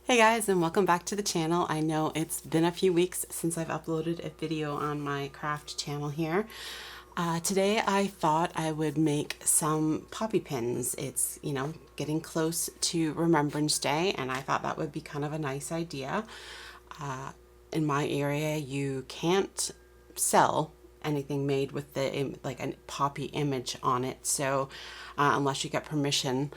Hey guys, and welcome back to the channel. I know it's been a few weeks since I've uploaded a video on my craft channel here. Today I thought I would make some poppy pins. It's, getting close to Remembrance Day, and I thought that would be kind of a nice idea. In my area, you can't sell anything made with like a poppy image on it, so unless you get permission.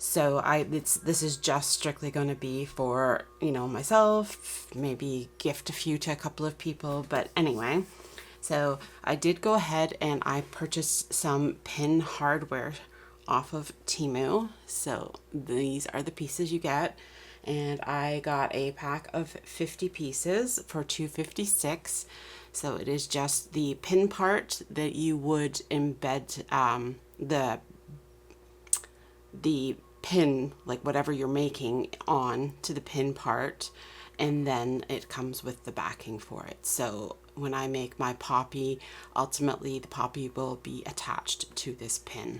So this is just strictly going to be for, myself, maybe gift a few to a couple of people. But anyway, so I did go ahead and I purchased some pin hardware off of Temu. So these are the pieces you get. And I got a pack of 50 pieces for $2.56. So it is just the pin part that you would embed the pin, like whatever you're making, on to the pin part, and then it comes with the backing for it. So when I make my poppy, ultimately the poppy will be attached to this pin.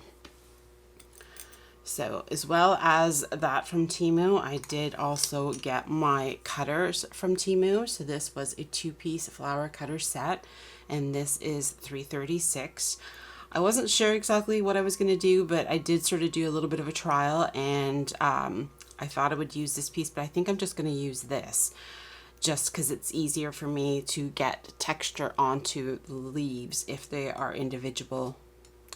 So as well as that from Temu, I did also get my cutters from Temu. So this was a 2-piece flower cutter set, and this is $3.36. I wasn't sure exactly what I was going to do, but I did sort of do a little bit of a trial, and I thought I would use this piece, but I think I'm just going to use this just because it's easier for me to get texture onto the leaves if they are individual,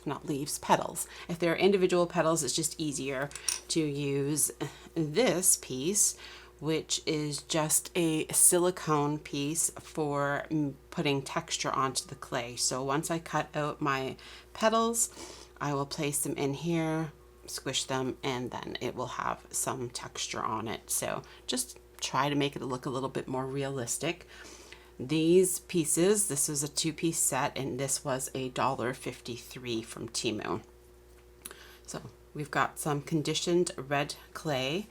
not leaves, petals. If they're individual petals, it's just easier to use this piece, which is just a silicone piece for putting texture onto the clay. So once I cut out my petals, I will place them in here, squish them, and then it will have some texture on it. So just try to make it look a little bit more realistic. These pieces, this is a 2-piece set, and this was $1.53 from Temu. So we've got some conditioned red clay.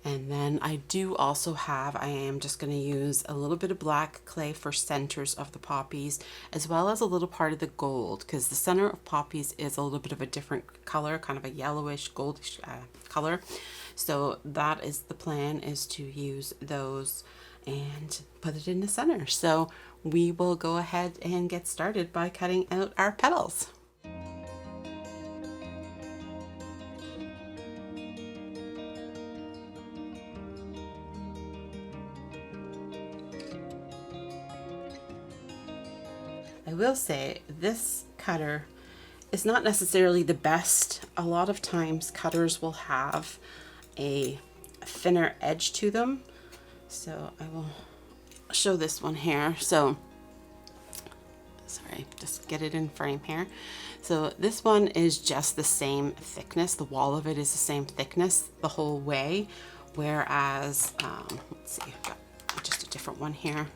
And then I do also have, I am just going to use a little bit of black clay for centers of the poppies, as well as a little part of the gold, because the center of poppies is a little bit of a different color, kind of a yellowish, goldish color. So that is the plan, is to use those and put it in the center. So we will go ahead and get started by cutting out our petals. I will say this cutter is not necessarily the best. A lot of times cutters will have a thinner edge to them. So I will show this one here. So, sorry, just get it in frame here. So this one is just the same thickness. The wall of it is the same thickness the whole way. Whereas, let's see, I've got just a different one here.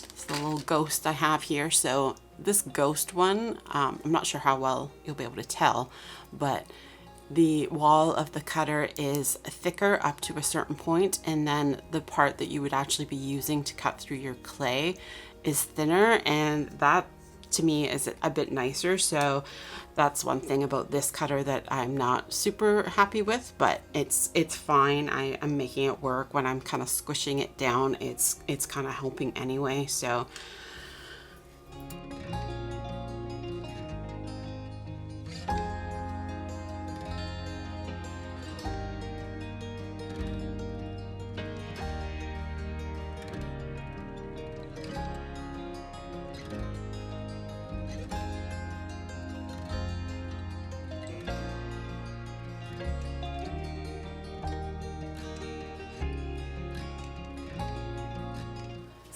It's the little ghost I have here. So this ghost one, I'm not sure how well you'll be able to tell, but the wall of the cutter is thicker up to a certain point, and then the part that you would actually be using to cut through your clay is thinner, and that to me is a bit nicer. So that's one thing about this cutter that I'm not super happy with, but it's fine. I'm making it work. When I'm kind of squishing it down, it's kind of helping anyway. So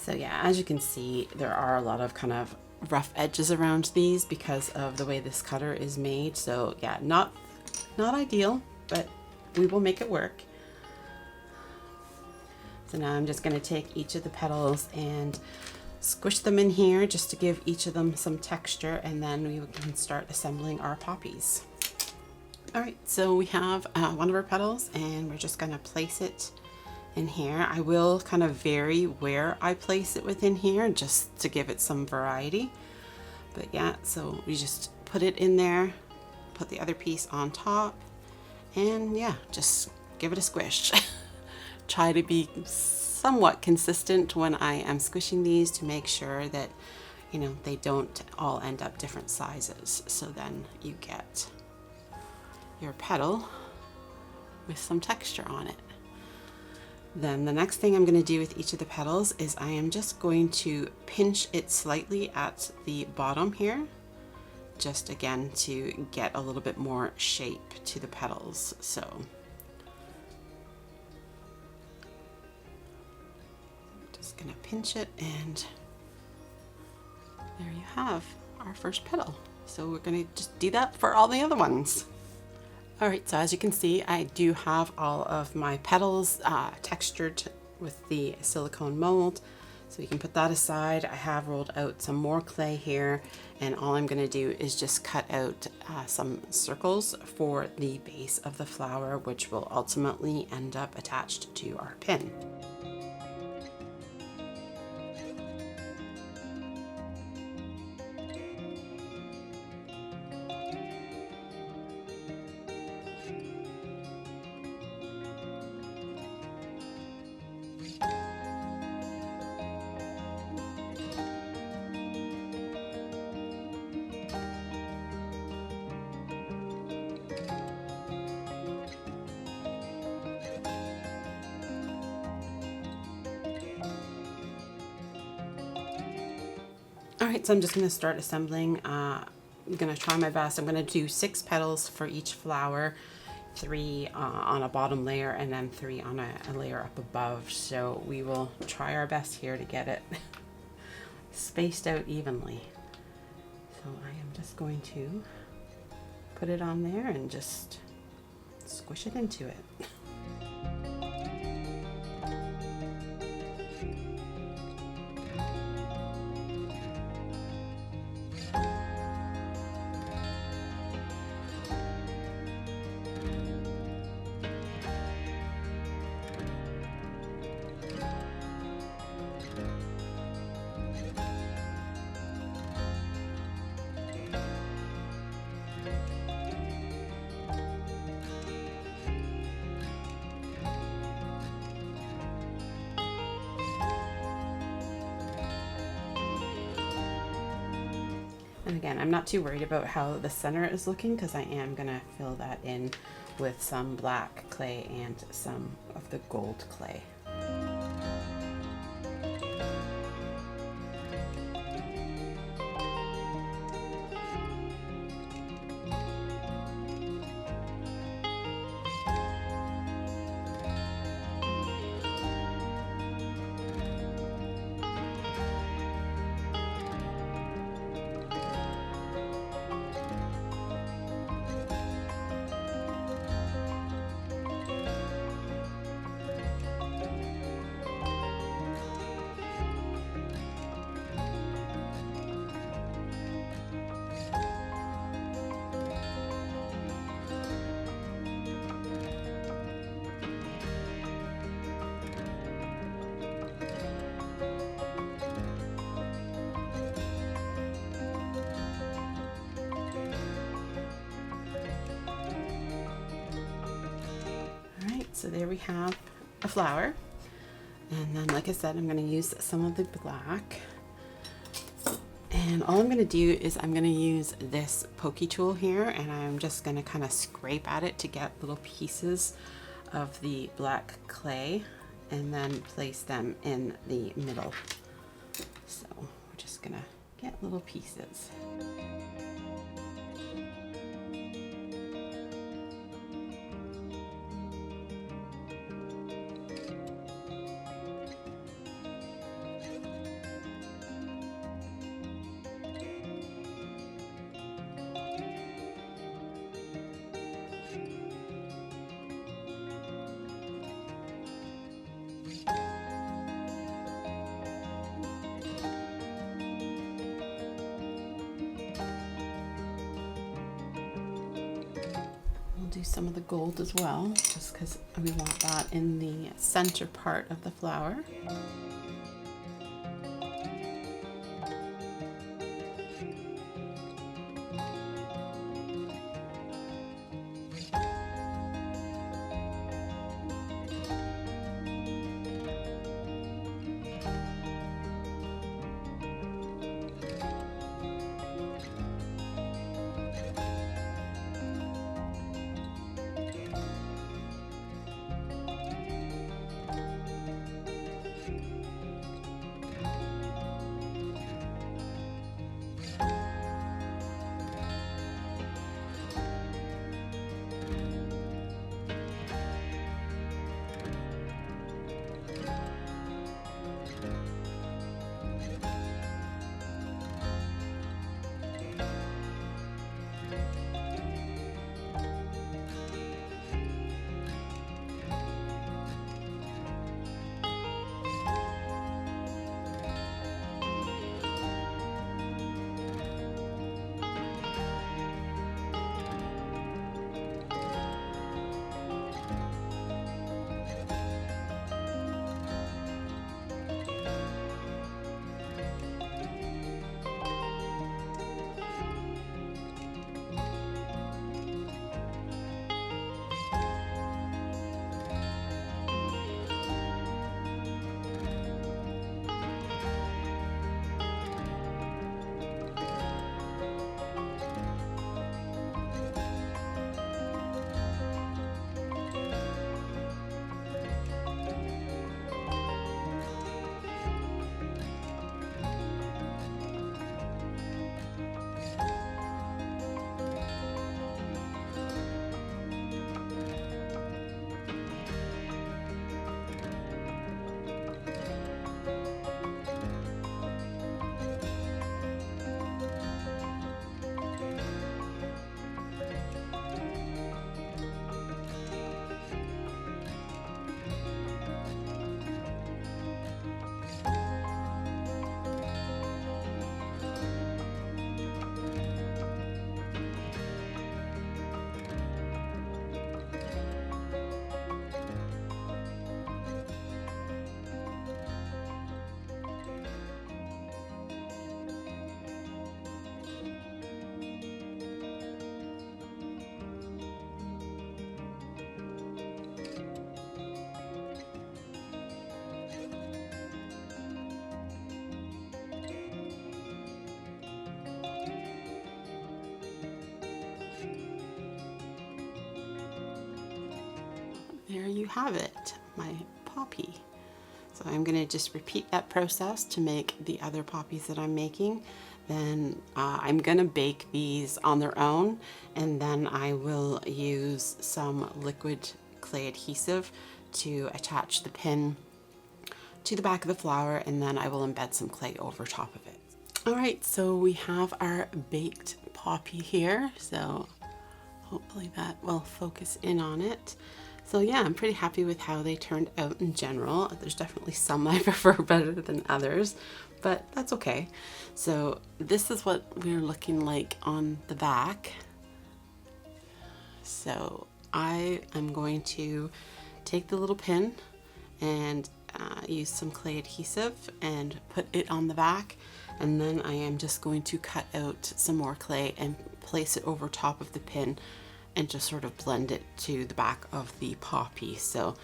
So yeah, as you can see, there are a lot of kind of rough edges around these because of the way this cutter is made. So yeah, not ideal, but we will make it work. So now I'm just going to take each of the petals and squish them in here just to give each of them some texture, and then we can start assembling our poppies. All right, so we have one of our petals, and we're just going to place it in here. I will kind of vary where I place it within here just to give it some variety. But yeah, so we just put it in there, put the other piece on top, and yeah, just give it a squish. try to be somewhat consistent when I am squishing these to make sure that, you know, they don't all end up different sizes. So then you get your petal with some texture on it. Then the next thing I'm going to do with each of the petals is I am just going to pinch it slightly at the bottom here, just again to get a little bit more shape to the petals. So just going to pinch it, and there you have our first petal. So we're going to just do that for all the other ones. All right, so as you can see, I do have all of my petals textured with the silicone mold. So we can put that aside. I have rolled out some more clay here, and all I'm gonna do is just cut out some circles for the base of the flower, which will ultimately end up attached to our pin. All right, so I'm just going to start assembling. I'm going to try my best. I'm going to do 6 petals for each flower, 3 on a bottom layer and then 3 on a layer up above. So we will try our best here to get it spaced out evenly. So I am just going to put it on there and just squish it into it. And again, I'm not too worried about how the center is looking because I am going to fill that in with some black clay and some of the gold clay. So there we have a flower, and then like I said, I'm going to use some of the black, and all I'm going to do is I'm going to use this pokey tool here, and I'm just going to kind of scrape at it to get little pieces of the black clay and then place them in the middle. So we're just going to get little pieces. Do some of the gold as well, just because we want that in the center part of the flower. there you have it, my poppy. So I'm going to just repeat that process to make the other poppies that I'm making. Then I'm going to bake these on their own, and then I will use some liquid clay adhesive to attach the pin to the back of the flower, and then I will embed some clay over top of it. Alright, so we have our baked poppy here, so hopefully that will focus in on it. So yeah, I'm pretty happy with how they turned out in general. There's definitely some I prefer better than others, but that's okay. So this is what we're looking like on the back. So I am going to take the little pin and use some clay adhesive and put it on the back, and then I am just going to cut out some more clay and place it over top of the pin and just sort of blend it to the back of the poppy. So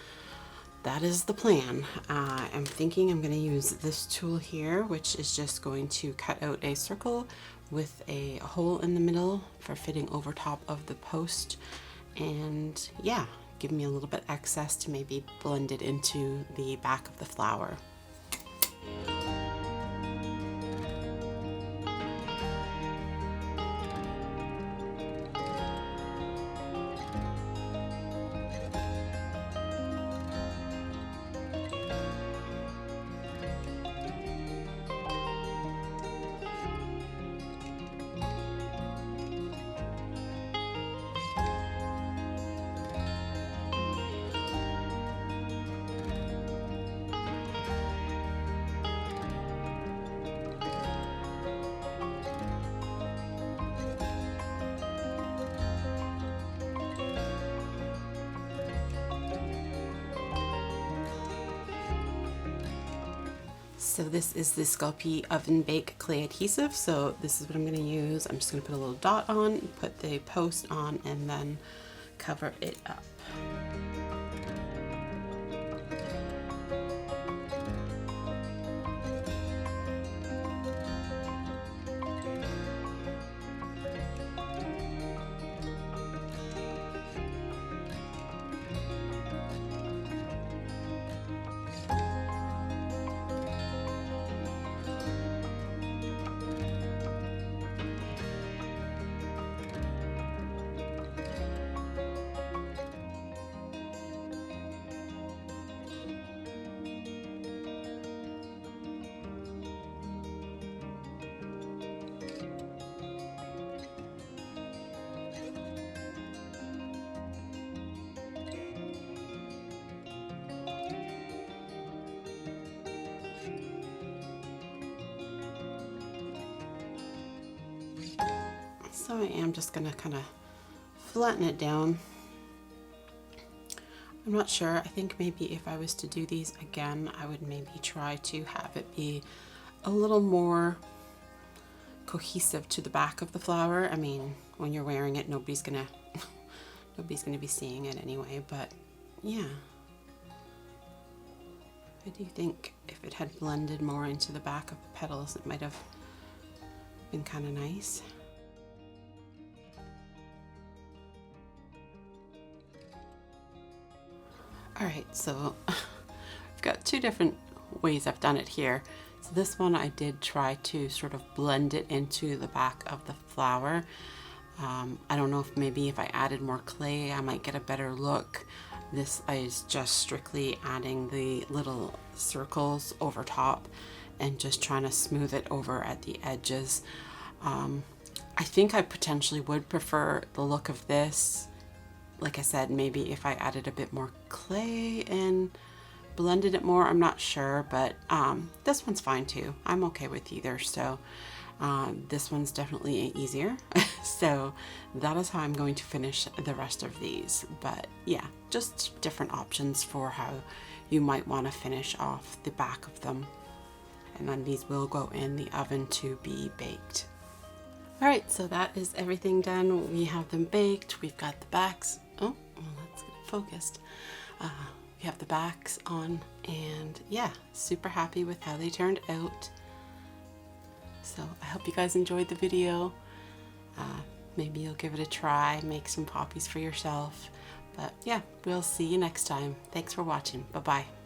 that is the plan. I'm thinking I'm going to use this tool here, which is just going to cut out a circle with a hole in the middle for fitting over top of the post, and yeah, give me a little bit excess to maybe blend it into the back of the flower. So this is the Sculpey Oven Bake Clay Adhesive. So this is what I'm going to use. I'm just going to put a little dot on, put the post on, and then cover it up. So I am just going to kind of flatten it down. I'm not sure. I think maybe if I was to do these again, I would maybe try to have it be a little more cohesive to the back of the flower. I mean, when you're wearing it, nobody's gonna be seeing it anyway, but yeah. I do think if it had blended more into the back of the petals, it might have been kind of nice. Alright, so I've got two different ways I've done it here. So this one I did try to sort of blend it into the back of the flower. I don't know if maybe if I added more clay I might get a better look. This is just strictly adding the little circles over top and just trying to smooth it over at the edges. I think I potentially would prefer the look of this. Like I said, maybe if I added a bit more clay and blended it more, I'm not sure, but this one's fine too. I'm okay with either, so this one's definitely easier. So that is how I'm going to finish the rest of these. But yeah, just different options for how you might want to finish off the back of them. And then these will go in the oven to be baked. Alright, so that is everything done. We have them baked. We've got the backs. Oh, well, let's get it focused. We have the backs on, and yeah, super happy with how they turned out. So I hope you guys enjoyed the video. Maybe you'll give it a try, make some poppies for yourself. But yeah, we'll see you next time. Thanks for watching. Bye-bye.